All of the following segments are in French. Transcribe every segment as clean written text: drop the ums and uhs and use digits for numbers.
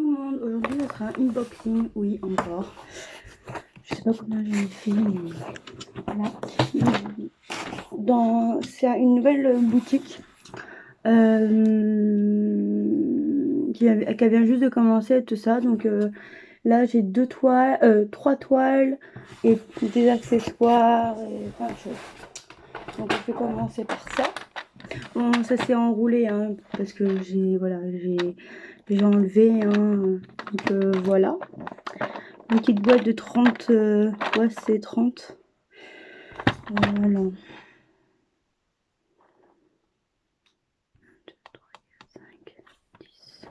tout le monde, aujourd'hui ça sera un unboxing, oui encore. Je sais pas combien j'en ai fait, mais voilà. C'est une nouvelle boutique qui vient juste de commencer tout ça. Donc là j'ai trois toiles et des accessoires et plein de choses. Donc je vais commencer par ça. Bon, ça s'est enroulé hein, parce que j'ai enlevé hein, donc voilà une petite boîte de 30 ouais c'est 30 voilà 1, 2, 3, 4, 5, 10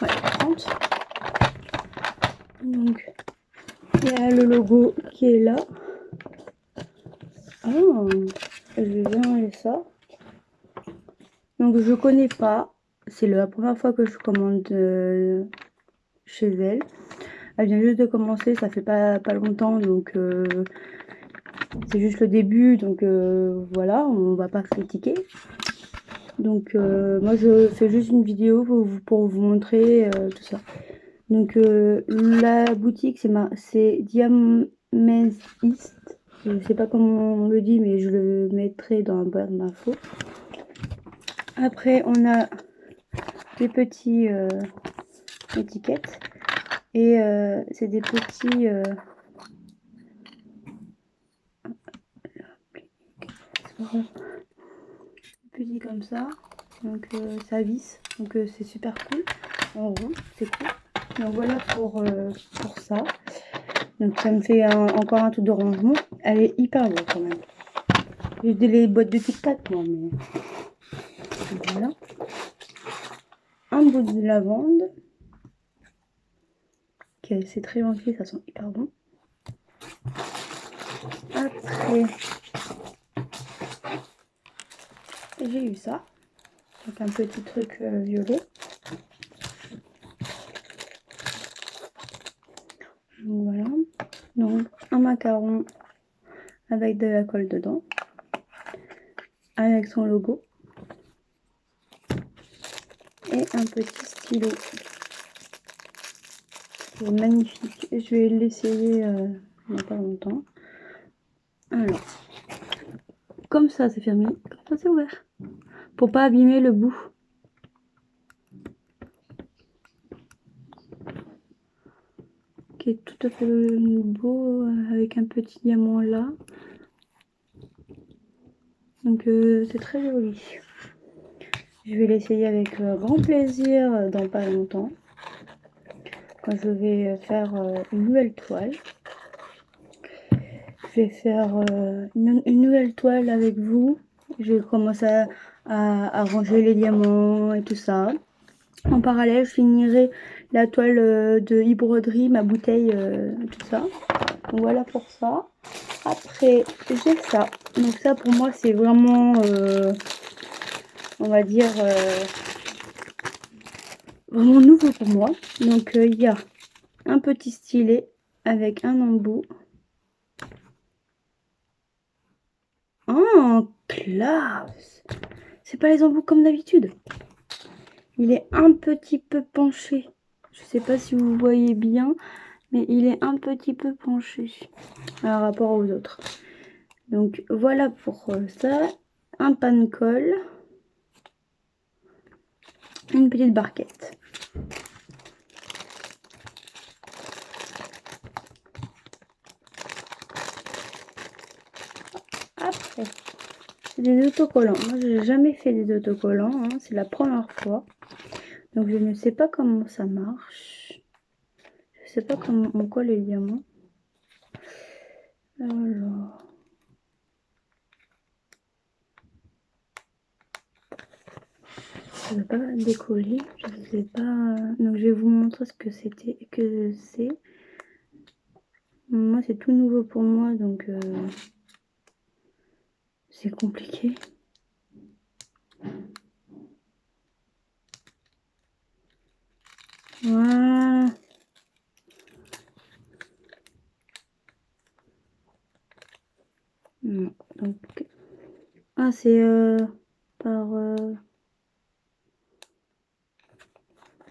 ouais 30. Donc il y a le logo qui est là. Oh, je vais bien enlever ça. Donc je connais pas, c'est la première fois que je commande chez elle. Elle vient juste de commencer, ça fait pas longtemps, donc c'est juste le début, donc voilà, on va pas critiquer. Donc moi je fais juste une vidéo pour vous montrer tout ça. Donc la boutique c'est Diamez East. Je sais pas comment on le dit, mais je le mettrai dans la barre d'infos. Après on a des petits étiquettes et c'est des petits petits comme ça, donc ça visse, donc c'est super cool en rond, c'est cool. Donc voilà pour ça. Donc ça me fait encore un truc de rangement. Elle est hyper belle quand même. J'ai des boîtes de Tic Tac moi, mais voilà. Un bout de lavande. Okay, c'est très gentil, ça sent hyper bon. Après j'ai eu ça, donc un petit truc violet. Donc voilà. Donc un macaron avec de la colle dedans, avec son logo. Et un petit stylo. C'est magnifique. Je vais l'essayer il n'y a pas longtemps. Alors, comme ça c'est fermé, comme ça c'est ouvert. Pour pas abîmer le bout. Qui est tout à fait beau avec un petit diamant là. Donc c'est très joli. Je vais l'essayer avec grand plaisir dans pas longtemps. Quand je vais faire une nouvelle toile. Je vais faire une nouvelle toile avec vous. Je vais commencer à ranger les diamants et tout ça. En parallèle, je finirai la toile de broderie, ma bouteille, tout ça. Donc voilà pour ça. Après, j'ai ça. Donc ça, pour moi, c'est vraiment, on va dire, vraiment nouveau pour moi. Donc il y a un petit stylet avec un embout. Oh, classe! C'est pas les embouts comme d'habitude. Il est un petit peu penché. Je sais pas si vous voyez bien, mais il est un petit peu penché par rapport aux autres. Donc voilà pour ça. Un pan-colle. Une petite barquette. Après, c'est des autocollants. Moi, j'ai jamais fait des autocollants. Hein. C'est la première fois. Donc je ne sais pas comment ça marche. Je sais pas comment on colle les diamants. Alors. Ça ne veut pas décoller, je ne sais pas. Donc je vais vous montrer ce que c'est. Moi c'est tout nouveau pour moi, donc c'est compliqué. Voilà. Non, donc ah c'est par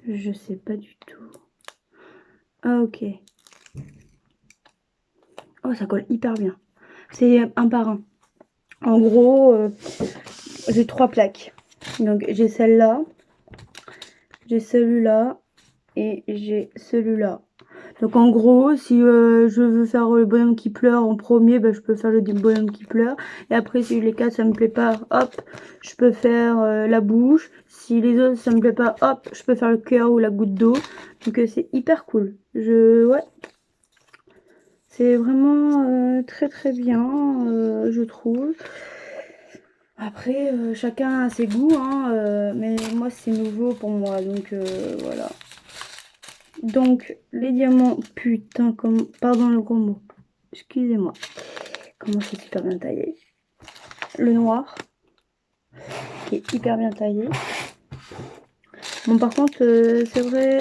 je sais pas du tout. Ah ok. Oh, ça colle hyper bien. C'est un par un. En gros, j'ai 3 plaques. Donc j'ai celle-là, j'ai celui-là et j'ai celui-là. Donc en gros, si je veux faire le bonhomme qui pleure en premier, bah, je peux faire le bonhomme qui pleure. Et après, si les 4 ça me plaît pas, hop, je peux faire la bouche. Si les autres ça me plaît pas, hop, je peux faire le cœur ou la goutte d'eau. Donc c'est hyper cool. Ouais, c'est vraiment très très bien, je trouve. Après, chacun a ses goûts, hein, mais moi c'est nouveau pour moi, donc voilà. Donc les diamants, putain, comme, pardon le gros mot, excusez-moi. Comment c'est super bien taillé. Le noir, qui est hyper bien taillé. Bon, par contre, c'est vrai,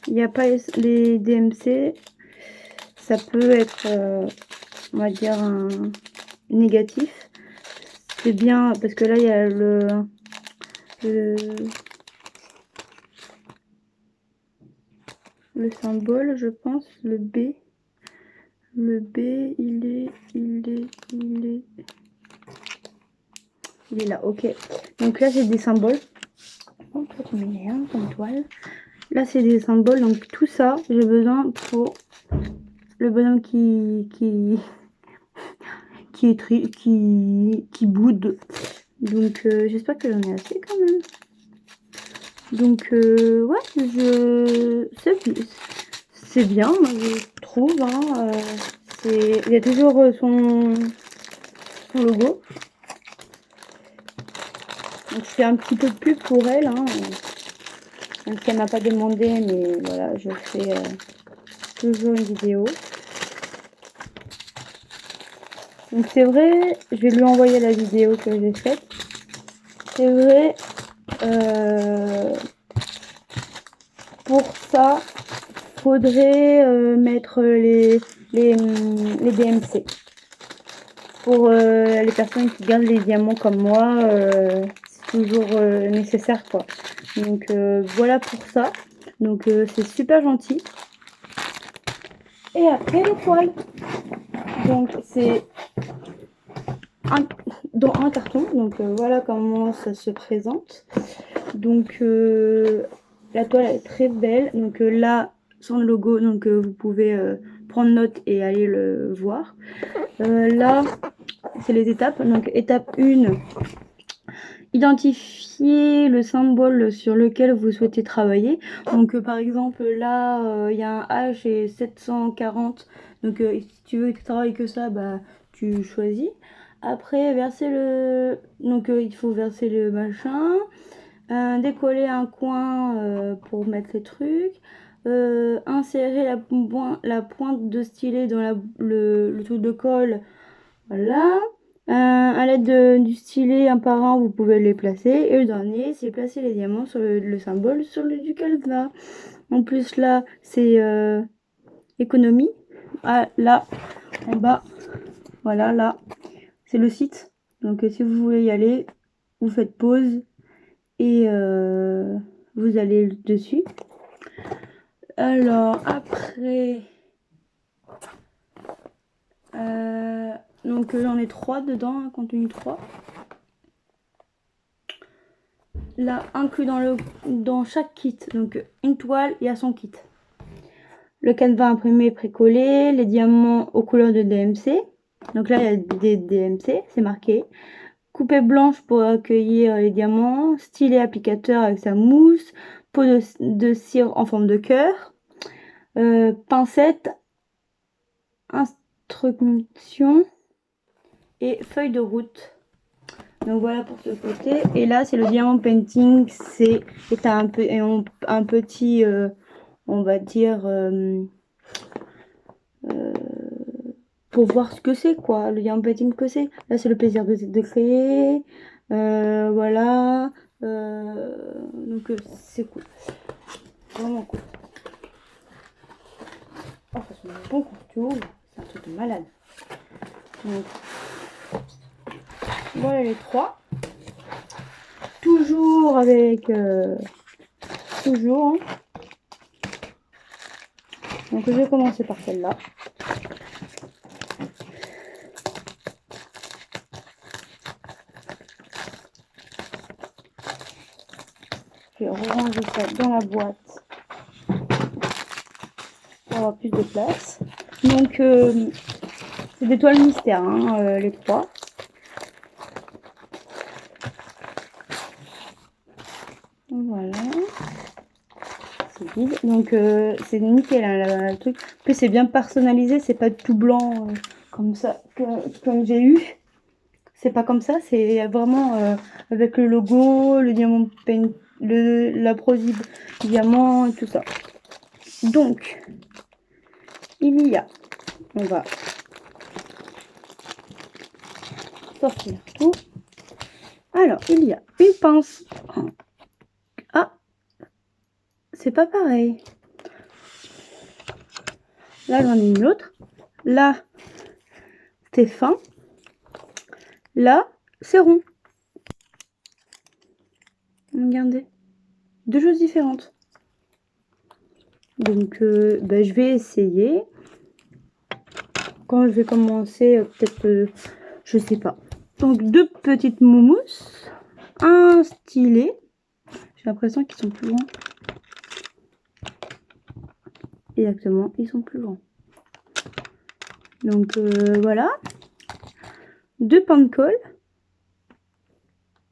il n'y a pas les DMC, ça peut être, on va dire, un négatif. C'est bien, parce que là, il y a le symbole, je pense, le B. Le B, il est là, ok. Donc là, c'est des symboles. Oh, toi, tu mets rien comme toile. Là, c'est des symboles. Donc tout ça, j'ai besoin pour le bonhomme qui boude. Donc j'espère que j'en ai assez quand même. Donc ouais, c'est bien, moi, je trouve. Hein, il y a toujours son logo. Donc je fais un petit peu de pub pour elle, hein, même si elle m'a pas demandé, mais voilà, je fais toujours une vidéo. Donc c'est vrai, je vais lui envoyer la vidéo que j'ai faite. C'est vrai, pour ça, faudrait mettre les DMC. Pour les personnes qui gardent les diamants comme moi, c'est toujours nécessaire quoi. Donc voilà pour ça. Donc c'est super gentil. Et après les toiles. Donc c'est dans un carton. Donc voilà comment ça se présente. Donc la toile est très belle. Donc là, sans le logo, donc vous pouvez prendre note et aller le voir. Là, c'est les étapes. Donc étape 1, identifier le symbole sur lequel vous souhaitez travailler. Donc par exemple là, il y a un H et 740. Donc si tu veux travailler que ça, bah tu choisis. Après, verser le... Donc il faut verser le machin. Décoller un coin pour mettre les trucs. Insérer la pointe de stylet dans le truc de colle. Voilà. À l'aide du stylet, un par un, vous pouvez les placer. Et le dernier, c'est placer les diamants sur le symbole sur duquel va. En plus, là, c'est économie. Ah, là, en bas, voilà, là, c'est le site. Donc, si vous voulez y aller, vous faites pause et vous allez dessus. Alors, après, donc j'en ai 3 dedans, un contenu 3. Là, inclus dans chaque kit, donc une toile, il y a son kit. Le canevas imprimé précollé, les diamants aux couleurs de DMC. Donc là, il y a des DMC, c'est marqué. Coupée blanche pour accueillir les diamants, stylet applicateur avec sa mousse, pot de cire en forme de cœur, pincette, instruction et feuille de route. Donc voilà pour ce côté. Et là, c'est le diamant painting. C'est un petit, on va dire, pour voir ce que c'est, quoi. Le diamant painting, que c'est. Là, c'est le plaisir de créer. Voilà. Donc, c'est cool. Vraiment cool. Oh, ça sent bon quand tu ouvres. C'est un truc de malade. Donc, voilà les 3. Toujours avec... toujours. Hein. Donc je vais commencer par celle-là. Je vais ranger ça dans la boîte pour avoir plus de place. Donc c'est des toiles mystères, hein, les 3. Voilà. C'est vide. Donc c'est nickel, hein, le truc. En plus c'est bien personnalisé, c'est pas tout blanc comme ça, comme j'ai eu. C'est pas comme ça, c'est vraiment avec le logo, le diamant paint, la Prozib diamant et tout ça. Donc, il y a, on va sortir tout. Alors, il y a une pince. Ah, c'est pas pareil. Là, j'en ai une autre. Là, c'est fin. Là, c'est rond. Regardez. Deux choses différentes. Donc, je vais essayer. Quand je vais commencer, peut-être, je sais pas. Donc, deux petites moumousses. Un stylet. J'ai l'impression qu'ils sont plus grands. Exactement, ils sont plus grands. Donc, voilà. Deux pains de colle.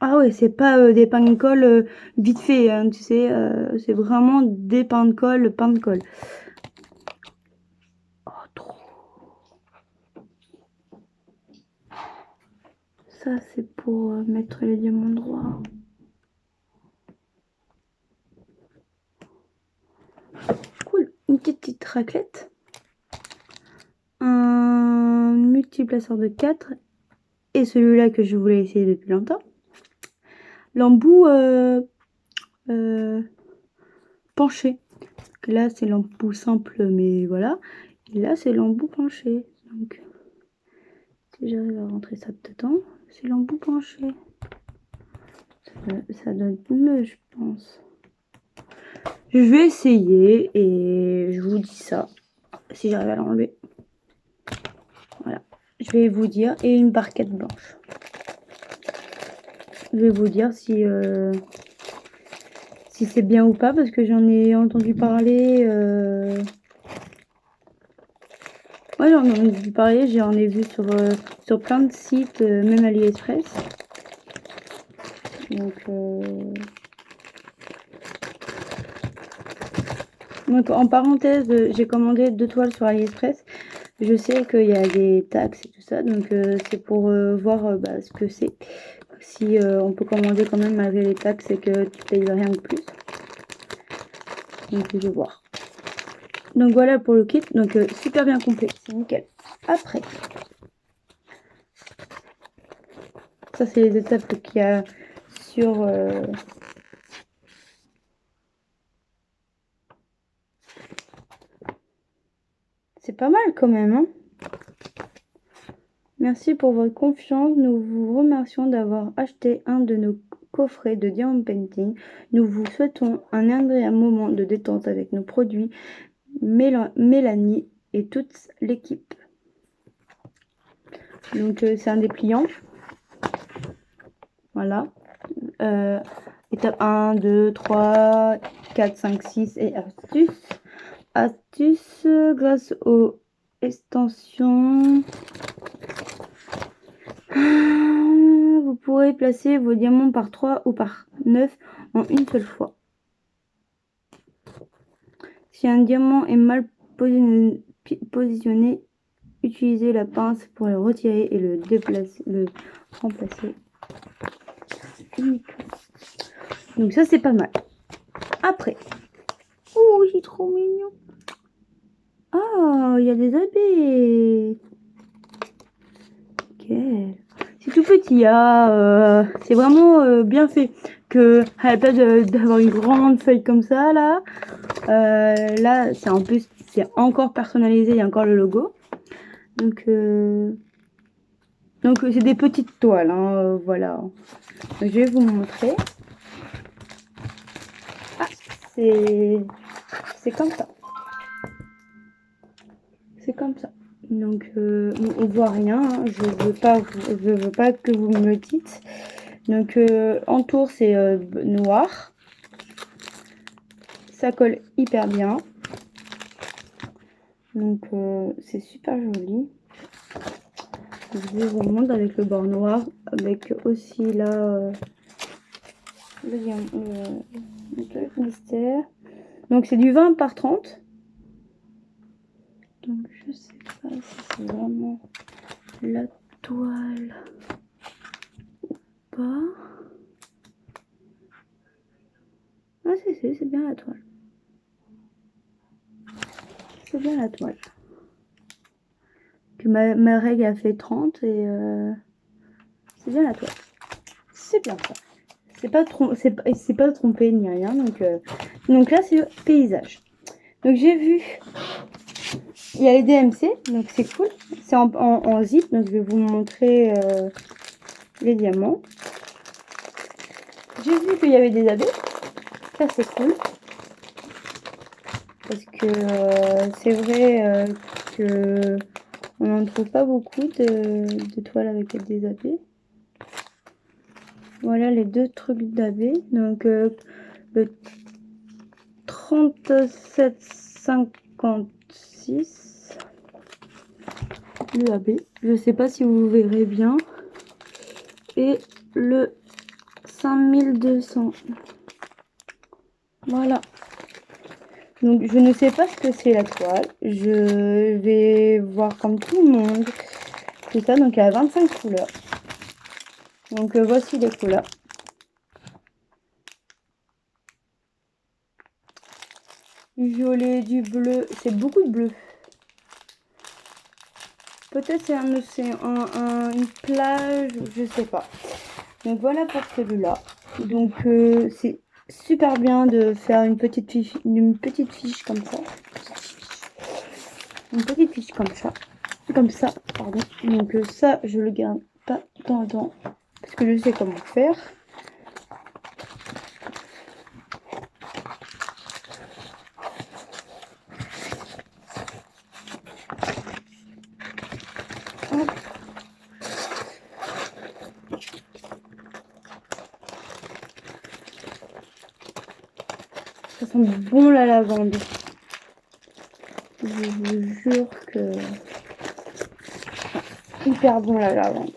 Ah ouais, c'est pas des pains de colle vite fait, hein, tu sais, c'est vraiment des pains de colle, pain de colle. Oh, trop. Ça, c'est pour mettre les diamants droits. Cool. Une petite raclette. Un multiplaceur de 4. Et celui-là que je voulais essayer depuis longtemps. L'embout penché. Là, c'est l'embout simple, mais voilà. Et là, c'est l'embout penché. Donc, si j'arrive à rentrer ça dedans, c'est l'embout penché. Ça donne mieux, je pense. Je vais essayer et je vous dis ça. Si j'arrive à l'enlever. Voilà. Je vais vous dire. Et une barquette blanche. Je vais vous dire si c'est bien ou pas, parce que j'en ai entendu parler. Ouais, j'en ai entendu parler, j'en ai vu sur plein de sites, même AliExpress. Donc en parenthèse, j'ai commandé 2 toiles sur AliExpress. Je sais qu'il y a des taxes et tout ça, donc c'est pour voir ce que c'est. Si on peut commander quand même malgré les taxes et que tu payes rien de plus. Donc je vais voir. Donc voilà pour le kit, donc super bien complet, c'est nickel. Après, ça c'est les étapes qu'il y a sur c'est pas mal quand même, hein. Merci pour votre confiance. Nous vous remercions d'avoir acheté un de nos coffrets de Diamond Painting. Nous vous souhaitons un agréable moment de détente avec nos produits, Mélanie et toute l'équipe. Donc c'est un dépliant. Voilà. Étape 1, 2, 3, 4, 5, 6 et astuces. Astuces grâce aux extensions. Vous pourrez placer vos diamants par 3 ou par 9 en une seule fois. Si un diamant est mal positionné, utilisez la pince pour le retirer et le remplacer uniquement. Donc ça c'est pas mal. Après, oh c'est trop mignon. Ah, il y a des abeilles. Ok. C'est tout petit, c'est vraiment bien fait. Que à la place d'avoir une grande feuille comme ça là, là c'est en plus c'est encore personnalisé, il y a encore le logo. Donc c'est des petites toiles, hein, voilà. Donc, je vais vous montrer. Ah, c'est comme ça. comme ça. Donc on voit rien, hein. Je veux pas que vous me le dites. Donc en tour c'est noir. Ça colle hyper bien. Donc c'est super joli. Je vous montre avec le bord noir, avec aussi là le mystère. Donc c'est du 20 par 30. Donc je sais pas si c'est vraiment la toile ou pas. Ah c'est bien la toile. C'est bien la toile. Que ma règle a fait 30 et c'est bien la toile. C'est bien ça. C'est pas trompé ni rien. Donc là c'est paysage. Donc j'ai vu, il y a les DMC, donc c'est cool. C'est en zip, donc je vais vous montrer les diamants. J'ai vu qu'il y avait des abeilles. Ça c'est cool. Parce que c'est vrai que on n'en trouve pas beaucoup de toiles avec des abeilles. Voilà les deux trucs d'abeilles. Donc le 37,56 le AB. Je sais pas si vous verrez bien. Et le 5200. Voilà. Donc je ne sais pas ce que c'est la toile. Je vais voir comme tout le monde. Tout ça. Donc il y a 25 couleurs. Donc voici les couleurs. Du violet, du bleu. C'est beaucoup de bleu. Peut-être c'est un océan, une plage, je sais pas. Donc voilà pour celui-là. Donc c'est super bien de faire une petite fiche comme ça. Une petite fiche comme ça, pardon. Donc ça, je le garde pas dans le temps parce que je sais comment faire. Hop. Ça sent bon la lavande. Je vous jure que hyper bon la lavande.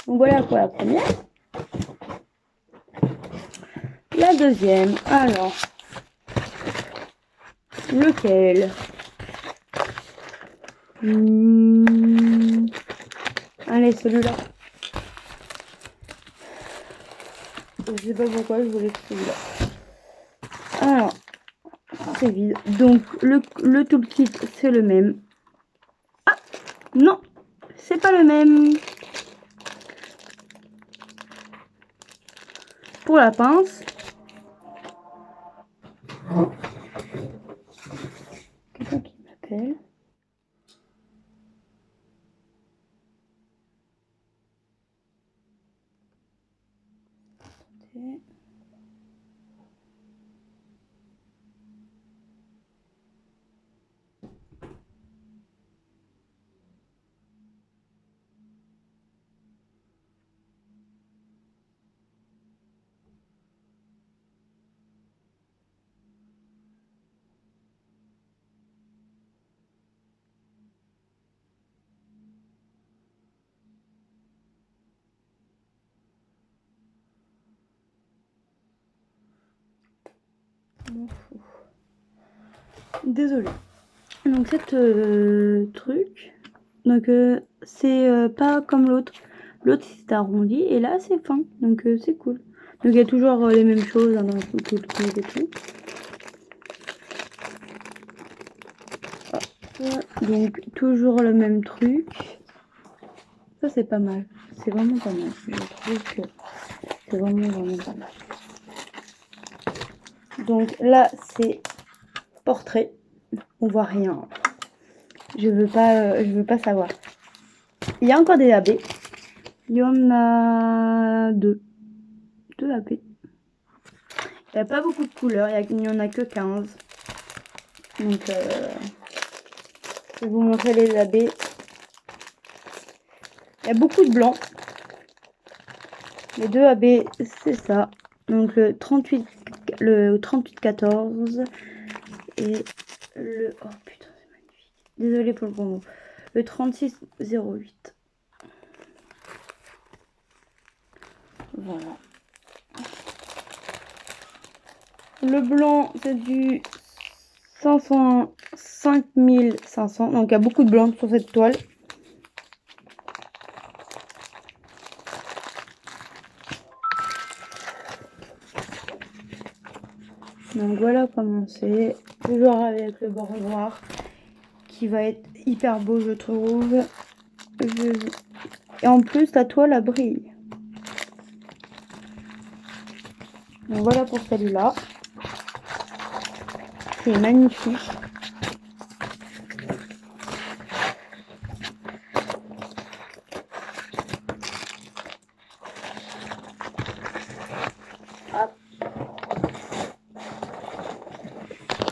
Donc voilà pour la première. La deuxième, alors, lequel? Allez, celui-là. Je sais pas pourquoi je voulais celui-là. Alors, c'est vide. Donc, le toolkit, c'est le même. Ah, non, c'est pas le même. Pour la pince. Quelqu'un qui m'appelle. Désolée. Donc cette truc, donc c'est pas comme l'autre. L'autre c'est arrondi et là c'est fin, donc c'est cool. Donc il y a toujours les mêmes choses hein, dans tout le kit et tout. Hop. Donc toujours le même truc. Ça c'est pas mal. C'est vraiment pas mal. Je trouve que c'est vraiment pas mal. Donc là c'est portrait. On voit rien. Je veux pas savoir. Il y a encore des AB. Il y en a deux. Deux AB. Il n'y a pas beaucoup de couleurs. Il n'y en a que 15. Donc Je vais vous montrer les AB. Il y a beaucoup de blanc. Les deux AB, c'est ça. Donc le 3814 et le... Oh putain, c'est magnifique. Désolée pour le bon mot. Le 3608. Voilà. Le blanc, c'est du 5500. Donc il y a beaucoup de blanc sur cette toile. Donc voilà comment c'est. Toujours avec le bord noir qui va être hyper beau, je trouve. Et en plus, la toile a brille. Donc voilà pour celui-là. C'est magnifique. Hop.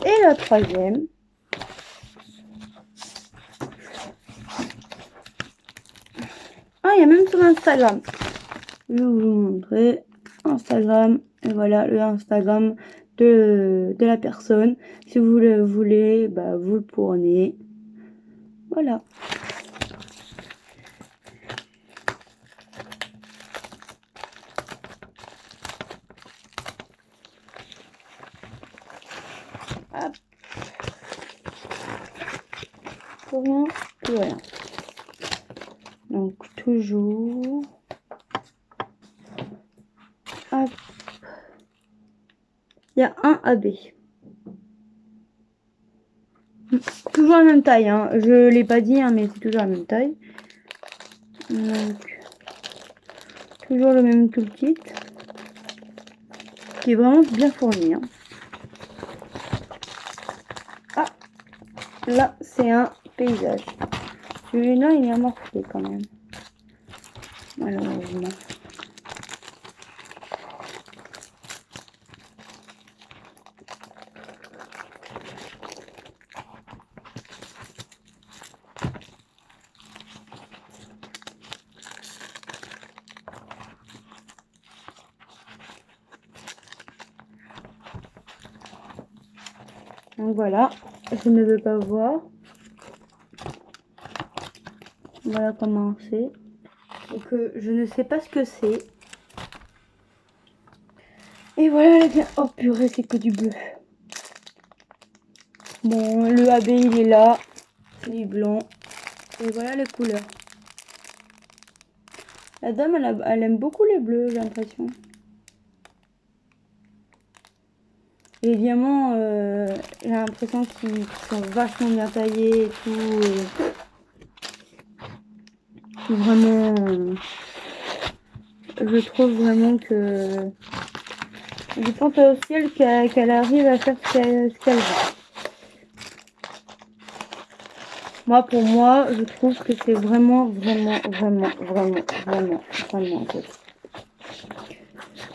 Et la troisième. Ah, il y a même sur Instagram. Je vais vous montrer. Instagram. Et voilà le Instagram de la personne. Si vous le voulez, bah, vous le prenez. Voilà. Hop. Plus rien, plus rien. Donc toujours. Hop. Il y a un AB. Toujours la même taille, hein. Je l'ai pas dit, hein, mais c'est toujours la même taille. Donc, toujours le même toolkit. Qui est vraiment bien fourni. Hein. Ah, là, c'est un paysage. Celui-là, il est amorcé quand même. Malheureusement. Donc voilà, je ne veux pas voir. Voilà comment c'est. Donc je ne sais pas ce que c'est. Et voilà les gars. Oh purée, c'est que du bleu. Bon, le AB il est là. C'est du blanc. Et voilà les couleurs. La dame, elle aime beaucoup les bleus, j'ai l'impression. Les diamants, j'ai l'impression qu'ils sont vachement bien taillés et tout. Vraiment, je trouve vraiment que... Je pense au ciel qu'elle arrive à faire ce qu'elle veut. Moi, pour moi, je trouve que c'est vraiment good.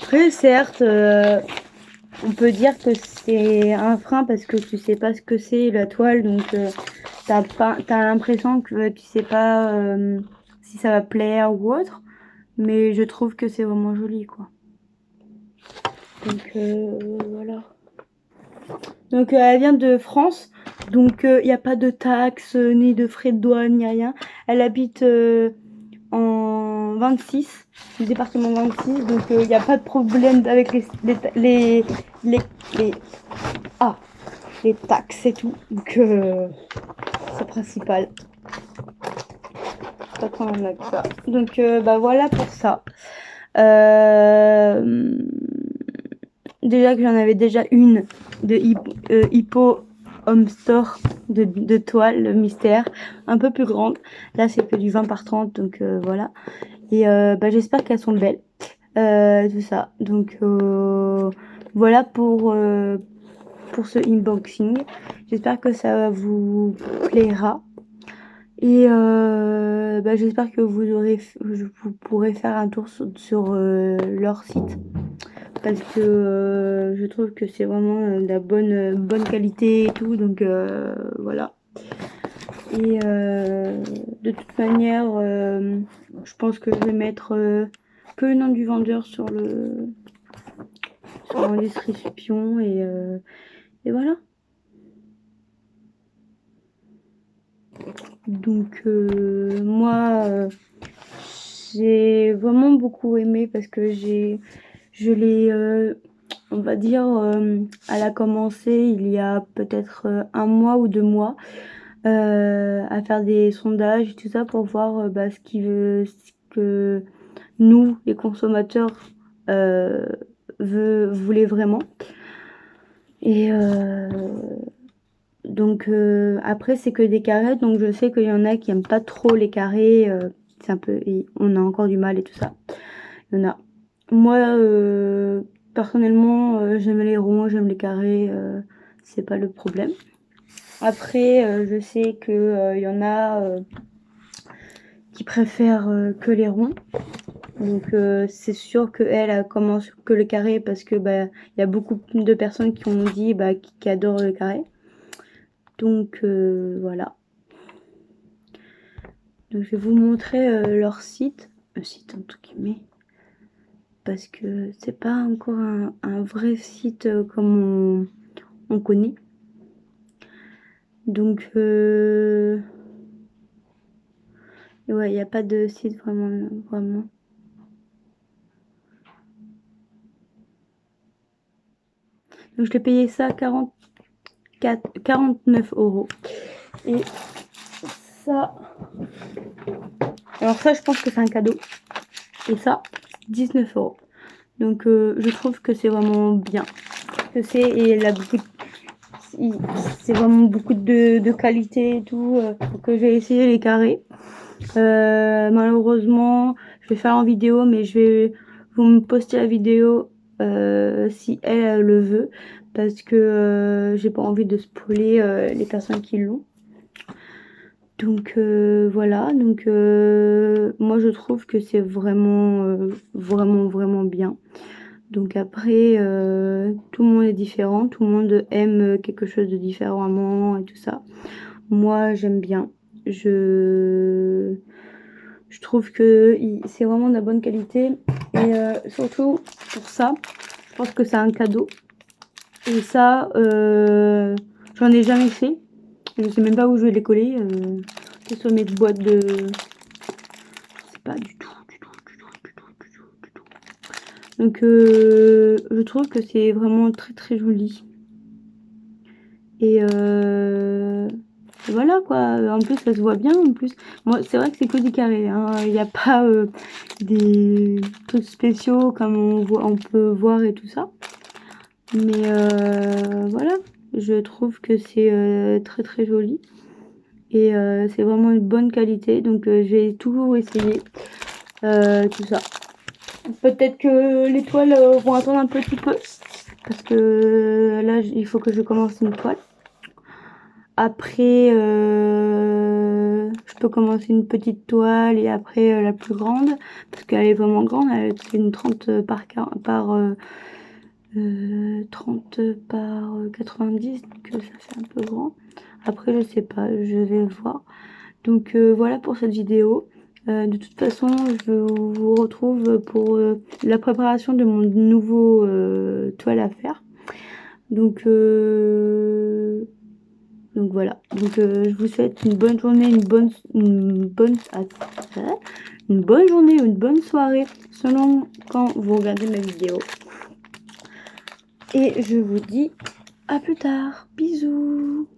Après, certes, on peut dire que c'est un frein parce que tu sais pas ce que c'est la toile, donc t'as l'impression que tu sais pas si ça va plaire ou autre, mais je trouve que c'est vraiment joli, quoi. Donc voilà. Donc elle vient de France, donc il n'y a pas de taxes, ni de frais de douane, ni rien. Elle habite en 26, le département 26, donc il n'y a pas de problème avec les taxes et tout. Donc c'est principal. Pas de problème avec ça. Donc bah voilà pour ça. Déjà que j'en avais déjà une de Hippo Home Store de toile, le mystère, un peu plus grande. Là, c'est que du 20 par 30, donc voilà. Et bah, j'espère qu'elles sont belles, tout ça. Donc voilà pour ce unboxing. J'espère que ça vous plaira. Et bah, j'espère que vous pourrez faire un tour sur leur site. Parce que je trouve que c'est vraiment de la bonne qualité et tout. Donc voilà. Et de toute manière, je pense que je vais mettre que le nom du vendeur sur la description et voilà. Donc moi, j'ai vraiment beaucoup aimé parce que je l'ai, on va dire, elle a commencé il y a peut-être 1 mois ou 2 mois à faire des sondages et tout ça pour voir bah, ce que nous, les consommateurs, euh, voulaient vraiment. Et donc après, c'est que des carrés, donc je sais qu'il y en a qui aiment pas trop les carrés. C'est un peu, on a encore du mal et tout ça. Il y en a. Moi, personnellement, j'aime les ronds, j'aime les carrés, c'est pas le problème. Après, je sais que il y en a qui préfèrent que les ronds. Donc c'est sûr qu'elle commence que le carré parce que bah, y a beaucoup de personnes qui ont dit bah, qui adorent le carré. Donc voilà. Donc je vais vous montrer leur site. Le site en tout guillemets. Parce que c'est pas encore un vrai site comme on connaît. Donc ouais, il n'y a pas de site vraiment. Donc je l'ai payé ça 49 €. Et ça, alors ça je pense que c'est un cadeau. Et ça, 19 €. Donc je trouve que c'est vraiment bien. Que c'est et elle a c'est vraiment beaucoup de qualité et tout. Donc je vais essayer les carrés. Malheureusement, je vais faire en vidéo, mais je vais vous me poster la vidéo si elle le veut, parce que j'ai pas envie de spoiler les personnes qui l'ont. Donc voilà, donc moi je trouve que c'est vraiment bien. Donc après, tout le monde est différent, tout le monde aime quelque chose de différemment et tout ça. Moi j'aime bien. Je trouve que c'est vraiment de la bonne qualité et surtout pour ça, je pense que c'est un cadeau. Et ça, j'en ai jamais fait. Je sais même pas où je vais les coller. C'est sur mes boîtes de... Je sais pas du tout. Donc je trouve que c'est vraiment très joli. Et voilà quoi. En plus ça se voit bien. En plus, moi c'est vrai que c'est que du carré. Hein. Il n'y a pas des trucs spéciaux comme on peut voir et tout ça. Mais voilà, je trouve que c'est très joli. Et c'est vraiment une bonne qualité. Donc j'ai toujours essayé tout ça. Peut-être que les toiles vont attendre un petit peu. Parce que là, il faut que je commence une toile. Après, je peux commencer une petite toile et après la plus grande. Parce qu'elle est vraiment grande. C'est une 30 par 30 par 90. Donc ça fait un peu grand. Après, je sais pas. Je vais voir. Donc voilà pour cette vidéo. De toute façon, je vous retrouve pour la préparation de mon nouveau toile à faire. Donc voilà. Donc je vous souhaite une bonne journée, une bonne journée ou une bonne soirée selon quand vous regardez ma vidéo. Et je vous dis à plus tard. Bisous.